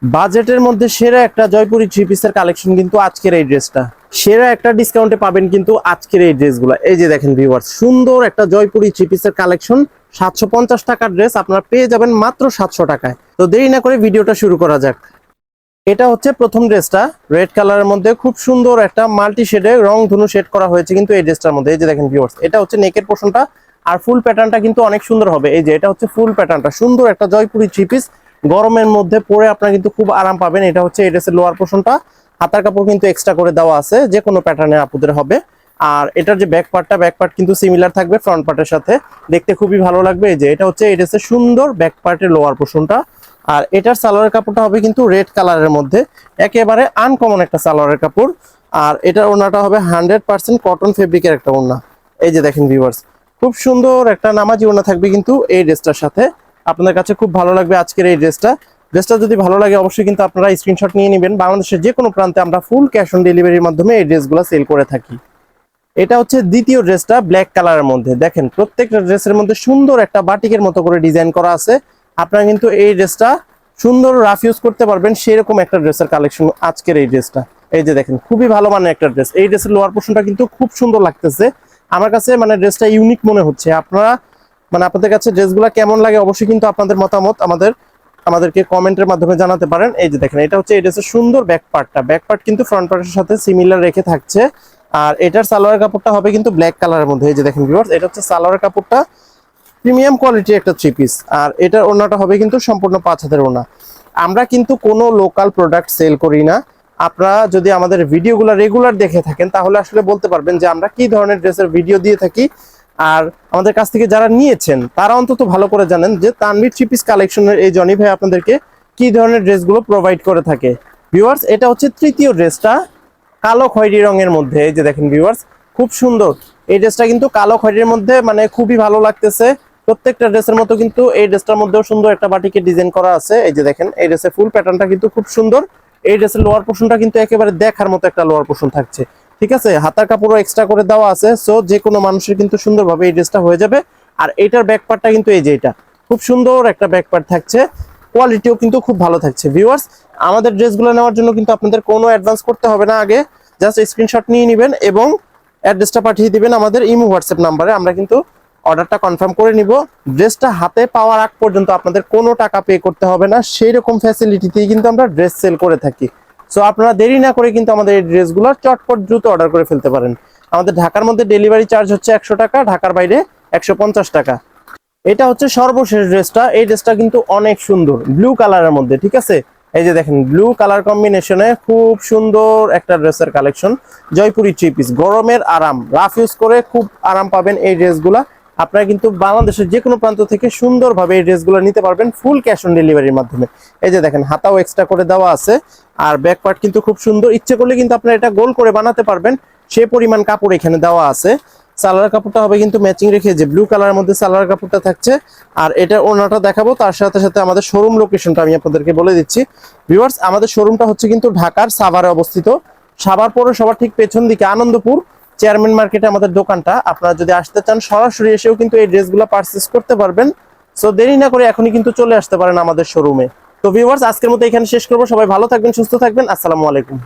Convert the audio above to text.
বাজেটের মধ্যে সেরা একটা জয়পুরি থ্রি পিসের কালেকশন কিন্তু আজকের এই ড্রেসটা। সেরা একটা ডিসকাউন্টে পাবেন কিন্তু আজকের এই ড্রেসগুলো। এই যে দেখেন ভিউয়ার্স, সুন্দর একটা জয়পুরি থ্রি পিসের কালেকশন। 750 টাকার ড্রেস আপনারা পেয়ে যাবেন মাত্র 700 টাকায়। তো দেরি না করে ভিডিওটা শুরু করা যাক। এটা হচ্ছে প্রথম ড্রেসটা, রেড কালারের মধ্যে খুব সুন্দর একটা মাল্টি শেডে রং ধনু শেড করা হয়েছে কিন্তু এই ড্রেসটার মধ্যে। এই যে দেখেন ভিউয়ার্স, এটা হচ্ছে নেকের পোর্শনটা, আর ফুল প্যাটার্নটা কিন্তু অনেক সুন্দর হবে। এই যে এটা হচ্ছে ফুল প্যাটার্নটা, সুন্দর একটা জয়পুরি থ্রি পিস। গরমের মধ্যে পরে আপনারা কিন্তু খুব আরাম পাবেন। এটা হচ্ছে এই ড্রেসের লোয়ার পোর্শনটা, হাতার কাপড় কিন্তু এক্সট্রা করে দেওয়া আছে, যে কোনো প্যাটার্নের আপুদের হবে। আর এটার যে ব্যাক পার্ট কিন্তু সিমিলার থাকবে ফ্রন্ট পার্টের সাথে, দেখতে খুবই ভালো লাগবে। এই যে এটা হচ্ছে এই ড্রেসের সুন্দর ব্যাক পার্টের লোয়ার পোর্শনটা। আর এটার সালোয়ারের কাপড়টা হবে কিন্তু রেড কালারের মধ্যে, একেবারে আনকমন একটা সালোয়ারের কাপড়। আর এটার ওড়নাটা হবে 100% কটন ফেব্রিকের একটা ওড়না। এই যে দেখেন ভিউয়ার্স, খুব সুন্দর একটা নামাজি ওড়না থাকবে কিন্তু এই ড্রেসটার সাথে। আপনাদের কাছে খুব ভালো লাগবে আজকের এই ড্রেসটা। ড্রেসটা যদি ভালো লাগে অবশ্যই কিন্তু আপনারা স্ক্রিনশট নিয়ে নেবেন। বাংলাদেশের যে কোনো প্রান্তে আমরা ফুল ক্যাশ অন ডেলিভারির মাধ্যমে এই ড্রেসগুলো সেল করে থাকি। এটা হচ্ছে দ্বিতীয় ড্রেসটা, ব্ল্যাক কালারের মধ্যে। দেখেন প্রত্যেকটা ড্রেসের মধ্যে সুন্দর একটা বাটিকের মতো করে ডিজাইন করা আছে। আপনারা কিন্তু এই ড্রেসটা সুন্দর রাফ ইউজ করতে পারবেন, সেরকম একটা ড্রেসের কালেকশন আজকের এই ড্রেসটা। এই যে দেখেন, খুবই ভালো মানের একটা ড্রেস। এই ড্রেসের লোয়ার পোর্শনটা কিন্তু খুব সুন্দর লাগতেছে আমার কাছে, মানে ড্রেসটা ইউনিক মনে হচ্ছে। আপনারা মানে আপনাদের কাছে ড্রেসগুলো কেমন লাগে অবশ্যই কিন্তু আপনাদের মতামত আমাদেরকে কমেন্টের মাধ্যমে জানাতে পারেন। এই যে দেখেন, এটা হচ্ছে এই ড্রেসের সুন্দর ব্যাক পার্ট কিন্তু ফ্রন্ট পার্টের সাথে সিমিলার রেখে থাকছে। আর এটার সালোয়ারের কাপড়টা হবে কিন্তু ব্ল্যাক কালারের মধ্যে। এই যে দেখেন ভিউয়ার্স, এটা হচ্ছে সালোয়ারের কাপড়টা, প্রিমিয়াম কোয়ালিটির একটা থ্রি পিস। আর এটার ওড়নাটা হবে কিন্তু সম্পূর্ণ 5 হাতের ওড়না। আমরা কিন্তু কোনো লোকাল প্রোডাক্ট সেল করি না। আপনারা যদি আমাদের ভিডিওগুলো রেগুলার দেখে থাকেন তাহলে আসলে বলতে পারবেন যে আমরা কি ধরনের ড্রেসের ভিডিও দিয়ে থাকি। আর আমাদের কাছ থেকে যারা নিয়েছেন তারা অন্তত ভালো করে জানেন যে তানভীর থ্রি পিস কালেকশনের এই জনি ভাই আপনাদেরকে কি ধরনের ড্রেসগুলো প্রোভাইড করে থাকে। ভিউয়ার্স, এটা হচ্ছে তৃতীয় ড্রেসটা, কালো খয়েরি রঙের মধ্যে। এই যে দেখেন ভিউয়ার্স, খুব সুন্দর এই ড্রেসটা কিন্তু কালো খয়েরির মধ্যে, মানে খুবই ভালো লাগতেছে। প্রত্যেকটা ড্রেসের মতো কিন্তু এই ড্রেসটার মধ্যেও সুন্দর একটা বাটিকের ডিজাইন করা আছে। এই যে দেখেন, এই ড্রেসের ফুল প্যাটার্নটা কিন্তু খুব সুন্দর। এই ড্রেসের লোয়ার পোর্শনটা কিন্তু একেবারে দেখার মতো একটা লোয়ার পোর্শন থাকছে, ঠিক আছে। হাতার কাপড়ও এক্সট্রা করে দেওয়া আছে, সো যে কোনো মানুষের কিন্তু সুন্দরভাবে এই ড্রেসটা হয়ে যাবে। আর এটার ব্যাক পার্টটা কিন্তু এই যে এটা খুব সুন্দর একটা ব্যাক পার্ট থাকছে, কোয়ালিটিও কিন্তু খুব ভালো থাকছে। ভিউয়ার্স, আমাদের ড্রেসগুলো নেওয়ার জন্য কিন্তু আপনাদের কোনো অ্যাডভান্স করতে হবে না। আগে জাস্ট স্ক্রিনশট নিয়ে নেবেন এবং অ্যাড্রেসটা পাঠিয়ে দিবেন আমাদের ইমো হোয়াটসঅ্যাপ নাম্বারে। আমরা কিন্তু অর্ডারটা কনফার্ম করে নিব। ড্রেসটা হাতে পাওয়ার আগ পর্যন্ত আপনাদের কোনো টাকা পে করতে হবে না, সেই রকম ফ্যাসিলিটিতেই কিন্তু আমরা ড্রেস সেল করে থাকি। সো আপনারা দেরি না করে কিন্তু আমাদের এই ড্রেসগুলো চটপট দ্রুত অর্ডার করে ফেলতে পারেন। আমাদের ঢাকার মধ্যে ডেলিভারি চার্জ হচ্ছে 100 টাকা, ঢাকার বাইরে 150 টাকা। এটা হচ্ছে সর্বশেষ ড্রেসটা। এই ড্রেসটা কিন্তু অনেক সুন্দর, ব্লু কালারের মধ্যে, ঠিক আছে। এই যে দেখেন, ব্লু কালার কম্বিনেশনে খুব সুন্দর একটা ড্রেসের কালেকশন, জয়পুরি থ্রি পিস। গরমের আরাম, রাফ ইউজ করে খুব আরাম পাবেন এই ড্রেসগুলা। আপনারা কিন্তু বাংলাদেশের যে কোনো প্রান্ত থেকে সুন্দরভাবে এই ড্রেসগুলো নিতে পারবেন ফুল ক্যাশ অন ডেলিভারির মাধ্যমে। এই যে দেখেন, হাতাও এক্সট্রা করে দেওয়া আছে। আর ব্যাক পার্ট কিন্তু খুব সুন্দর, ইচ্ছে করলে কিন্তু আপনারা এটা গোল করে বানাতে পারবেন, সে পরিমাণ কাপড় এখানে দেওয়া আছে। সালোয়ার কাপড়টা হবে কিন্তু ম্যাচিং রেখে, যে ব্লু কালারের মধ্যে সালোয়ার কাপড়টা থাকছে। আর এটা ওনাটা দেখাবো, তার সাথে সাথে আমাদের শোরুম লোকেশনটা আমি আপনাদেরকে বলে দিচ্ছি। ভিউয়ার্স, আমাদের শোরুমটা হচ্ছে কিন্তু ঢাকার সাভারে অবস্থিত। সাভার পৌরসভার ঠিক পেছন দিকে আনন্দপুর চেয়ারম্যান মার্কেটে আমাদের দোকানটা। আপনারা যদি আসতে চান সরাসরি এসেও কিন্তু এই ড্রেসগুলো পারচেজ করতে পারবেন। সো দেরি না করে এখনই কিন্তু চলে আসতে পারেন আমাদের শোরুমে। তো ভিউয়ার্স, আজকের মতো এখানে শেষ করবো। সবাই ভালো থাকবেন, সুস্থ থাকবেন। আসসালামু আলাইকুম।